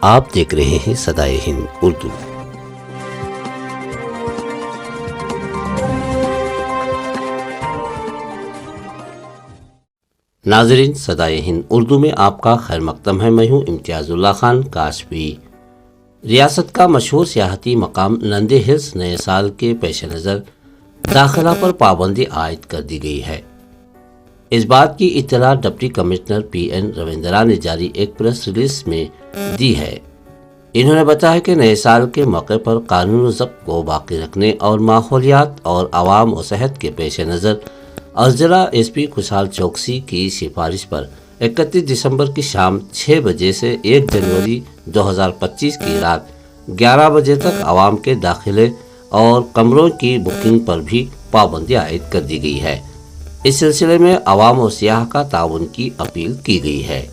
آپ دیکھ رہے ہیں صدائے ہند اردو۔ ناظرین، صدائے ہند اردو میں آپ کا خیر مقدم ہے۔ میں ہوں امتیاز اللہ خان کاشفی۔ ریاست کا مشہور سیاحتی مقام نندی ہلز نئے سال کے پیش نظر داخلہ پر پابندی عائد کر دی گئی ہے۔ اس بات کی اطلاع ڈپٹی کمشنر پی این رویندرا نے جاری ایک پریس ریلیز میں دی ہے۔ انہوں نے بتایا کہ نئے سال کے موقع پر قانون و ضبط کو باقی رکھنے اور ماحولیات اور عوام و صحت کے پیش نظر ضلع ایس پی خوشحال چوکسی کی سفارش پر 31 دسمبر کی شام 6 بجے سے 1 جنوری 2025 کی رات 11 بجے تک عوام کے داخلے اور کمروں کی بکنگ پر بھی پابندی عائد کر دی گئی ہے۔ اس سلسلے میں عوام و سیاح کا تعاون کی اپیل کی گئی ہے۔